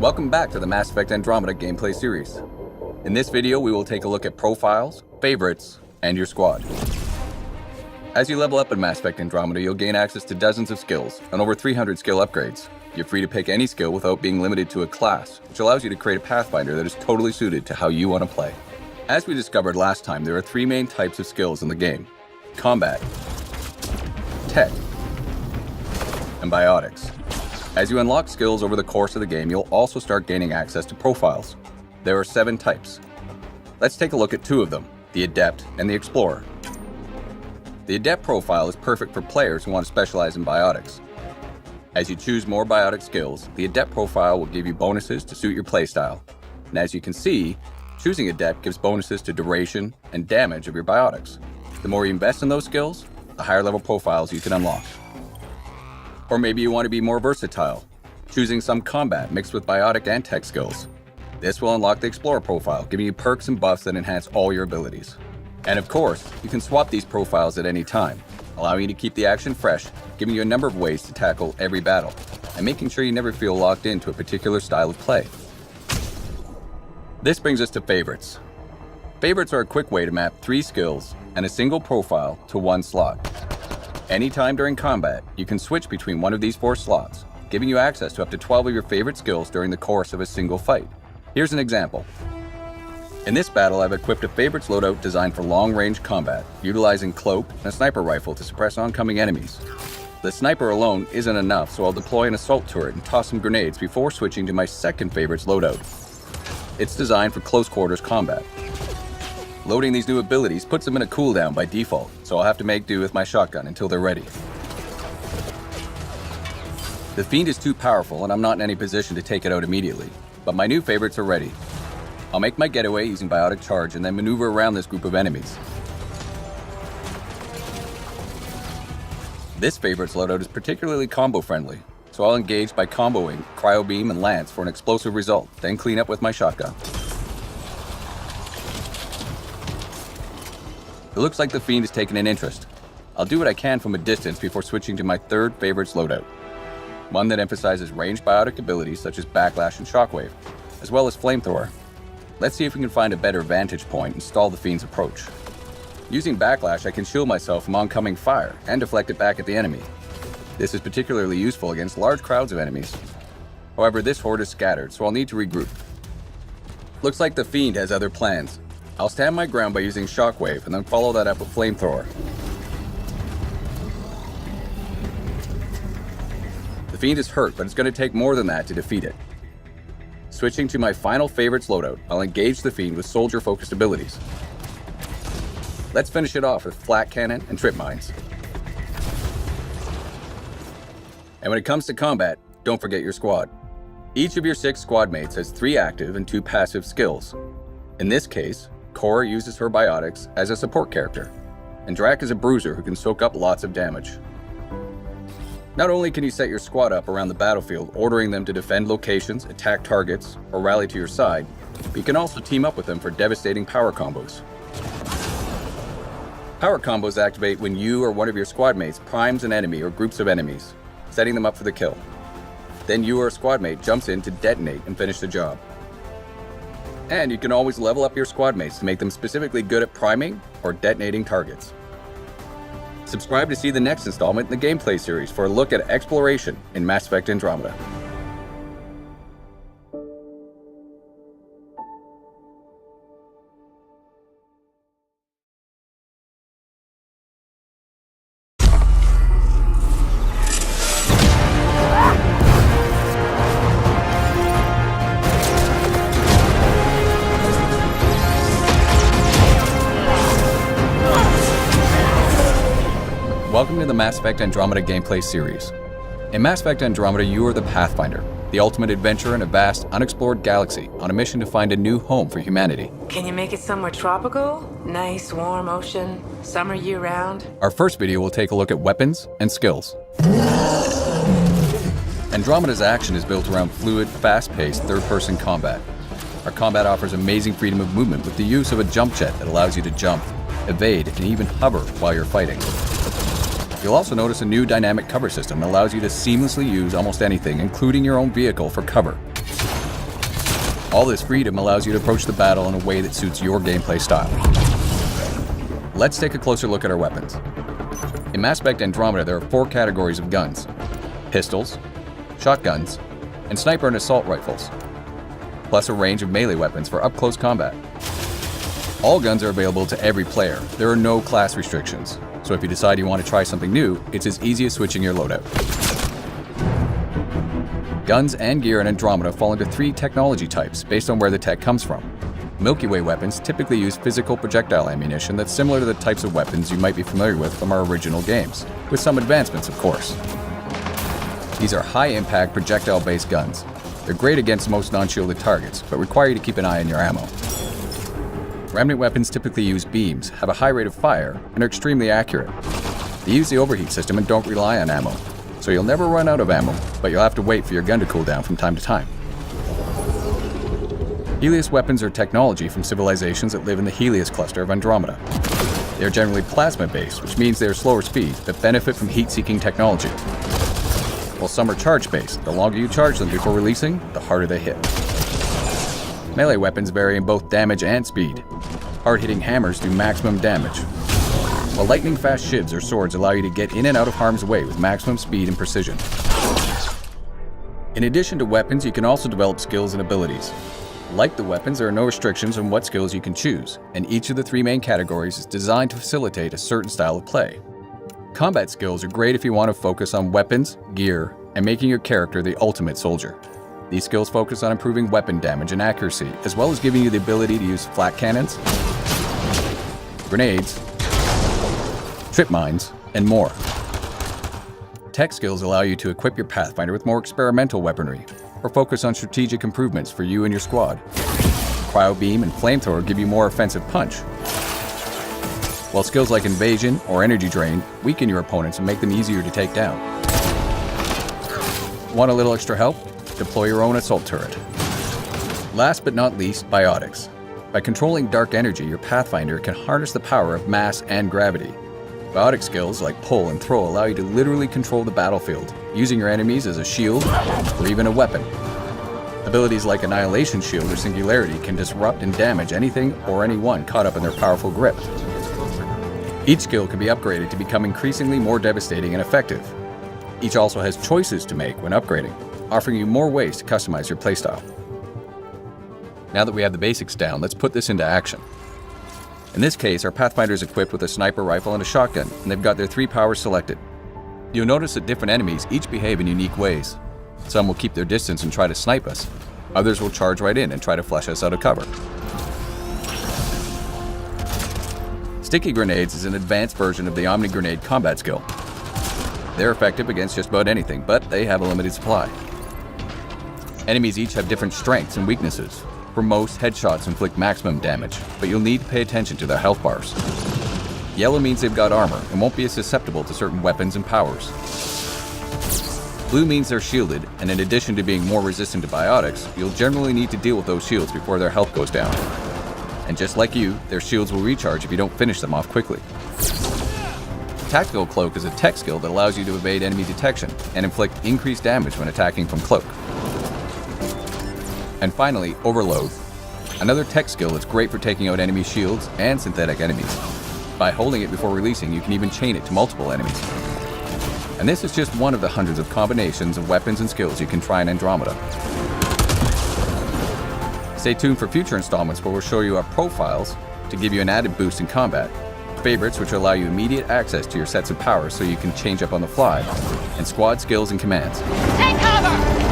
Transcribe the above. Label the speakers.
Speaker 1: Welcome back to the Mass Effect Andromeda gameplay series. In this video, we will take a look at profiles, favorites, and your squad. As you level up in Mass Effect Andromeda, you'll gain access to dozens of skills and over 300 skill upgrades. You're free to pick any skill without being limited to a class, which allows you to create a pathfinder that is totally suited to how you want to play. As we discovered last time, there are three main types of skills in the game: combat, tech, and biotics. As you unlock skills over the course of the game, you'll also start gaining access to profiles. There are 7 types. Let's take a look at 2 of them, the Adept and the Explorer. The Adept profile is perfect for players who want to specialize in biotics. As you choose more biotic skills, the Adept profile will give you bonuses to suit your playstyle. And as you can see, choosing Adept gives bonuses to duration and damage of your biotics. The more you invest in those skills, the higher level profiles you can unlock. Or maybe you want to be more versatile, choosing some combat mixed with biotic and tech skills. This will unlock the Explorer profile, giving you perks and buffs that enhance all your abilities. And of course, you can swap these profiles at any time, allowing you to keep the action fresh, giving you a number of ways to tackle every battle, and making sure you never feel locked into a particular style of play. This brings us to favorites. Favorites are a quick way to map 3 skills and a single profile to one slot. Anytime during combat, you can switch between one of these 4 slots, giving you access to up to 12 of your favorite skills during the course of a single fight. Here's an example. In this battle, I've equipped a favorites loadout designed for long-range combat, utilizing cloak and a sniper rifle to suppress oncoming enemies. The sniper alone isn't enough, so I'll deploy an assault turret and toss some grenades before switching to my second favorites loadout. It's designed for close quarters combat. Loading these new abilities puts them in a cooldown by default, so I'll have to make do with my shotgun until they're ready. The Fiend is too powerful and I'm not in any position to take it out immediately, but my new favorites are ready. I'll make my getaway using Biotic Charge and then maneuver around this group of enemies. This favorites loadout is particularly combo friendly, so I'll engage by comboing Cryo Beam and Lance for an explosive result, then clean up with my shotgun. It looks like the Fiend has taken an interest. I'll do what I can from a distance before switching to my third favorites loadout. One that emphasizes ranged biotic abilities such as Backlash and Shockwave, as well as Flamethrower. Let's see if we can find a better vantage point and stall the Fiend's approach. Using Backlash, I can shield myself from oncoming fire and deflect it back at the enemy. This is particularly useful against large crowds of enemies. However, this horde is scattered, so I'll need to regroup. Looks like the Fiend has other plans. I'll stand my ground by using Shockwave and then follow that up with Flamethrower. The Fiend is hurt, but it's going to take more than that to defeat it. Switching to my final favorites loadout, I'll engage the Fiend with soldier-focused abilities. Let's finish it off with Flak Cannon and Trip Mines. And when it comes to combat, don't forget your squad. Each of your 6 squad mates has 3 active and 2 passive skills. In this case, Cora uses her biotics as a support character, and Drac is a bruiser who can soak up lots of damage. Not only can you set your squad up around the battlefield, ordering them to defend locations, attack targets, or rally to your side, but you can also team up with them for devastating power combos. Power combos activate when you or one of your squad mates primes an enemy or groups of enemies, setting them up for the kill. Then you or a squad mate jumps in to detonate and finish the job. And you can always level up your squad mates to make them specifically good at priming or detonating targets. Subscribe to see the next installment in the gameplay series for a look at exploration in Mass Effect Andromeda. Welcome to the Mass Effect Andromeda gameplay series. In Mass Effect Andromeda, you are the Pathfinder, the ultimate adventurer in a vast, unexplored galaxy on a mission to find a new home for humanity.
Speaker 2: Can you make it somewhere tropical? Nice, warm ocean, summer year-round?
Speaker 1: Our first video will take a look at weapons and skills. Andromeda's action is built around fluid, fast-paced, third-person combat. Our combat offers amazing freedom of movement with the use of a jump jet that allows you to jump, evade, and even hover while you're fighting. You'll also notice a new dynamic cover system that allows you to seamlessly use almost anything, including your own vehicle, for cover. All this freedom allows you to approach the battle in a way that suits your gameplay style. Let's take a closer look at our weapons. In Mass Effect Andromeda, there are 4 categories of guns: pistols, shotguns, and sniper and assault rifles, plus a range of melee weapons for up-close combat. All guns are available to every player. There are no class restrictions, so if you decide you want to try something new, it's as easy as switching your loadout. Guns and gear in Andromeda fall into 3 technology types based on where the tech comes from. Milky Way weapons typically use physical projectile ammunition that's similar to the types of weapons you might be familiar with from our original games, with some advancements, of course. These are high-impact projectile-based guns. They're great against most non-shielded targets, but require you to keep an eye on your ammo. Remnant weapons typically use beams, have a high rate of fire, and are extremely accurate. They use the overheat system and don't rely on ammo, so you'll never run out of ammo, but you'll have to wait for your gun to cool down from time to time. Helios weapons are technology from civilizations that live in the Helios cluster of Andromeda. They are generally plasma-based, which means they are slower speed, but benefit from heat-seeking technology. While some are charge-based, the longer you charge them before releasing, the harder they hit. Melee weapons vary in both damage and speed. Hard-hitting hammers do maximum damage, while lightning-fast shivs or swords allow you to get in and out of harm's way with maximum speed and precision. In addition to weapons, you can also develop skills and abilities. Like the weapons, there are no restrictions on what skills you can choose, and each of the 3 main categories is designed to facilitate a certain style of play. Combat skills are great if you want to focus on weapons, gear, and making your character the ultimate soldier. These skills focus on improving weapon damage and accuracy, as well as giving you the ability to use flat cannons, grenades, trip mines, and more. Tech skills allow you to equip your Pathfinder with more experimental weaponry, or focus on strategic improvements for you and your squad. Cryo Beam and Flamethrower give you more offensive punch, while skills like Invasion or Energy Drain weaken your opponents and make them easier to take down. Want a little extra help? Deploy your own assault turret. Last but not least, biotics. By controlling dark energy, your Pathfinder can harness the power of mass and gravity. Biotic skills like pull and throw allow you to literally control the battlefield, using your enemies as a shield or even a weapon. Abilities like Annihilation Shield or Singularity can disrupt and damage anything or anyone caught up in their powerful grip. Each skill can be upgraded to become increasingly more devastating and effective. Each also has choices to make when upgrading, offering you more ways to customize your playstyle. Now that we have the basics down, let's put this into action. In this case, our Pathfinder is equipped with a sniper rifle and a shotgun, and they've got their 3 powers selected. You'll notice that different enemies each behave in unique ways. Some will keep their distance and try to snipe us. Others will charge right in and try to flush us out of cover. Sticky Grenades is an advanced version of the Omni Grenade combat skill. They're effective against just about anything, but they have a limited supply. Enemies each have different strengths and weaknesses. For most, headshots inflict maximum damage, but you'll need to pay attention to their health bars. Yellow means they've got armor and won't be as susceptible to certain weapons and powers. Blue means they're shielded, and in addition to being more resistant to biotics, you'll generally need to deal with those shields before their health goes down. And just like you, their shields will recharge if you don't finish them off quickly. Tactical Cloak is a tech skill that allows you to evade enemy detection and inflict increased damage when attacking from cloak. And finally, Overload, another tech skill that's great for taking out enemy shields and synthetic enemies. By holding it before releasing, you can even chain it to multiple enemies. And this is just one of the hundreds of combinations of weapons and skills you can try in Andromeda. Stay tuned for future installments where we'll show you our profiles to give you an added boost in combat, favorites which allow you immediate access to your sets of powers so you can change up on the fly, and squad skills and commands.
Speaker 3: Take cover!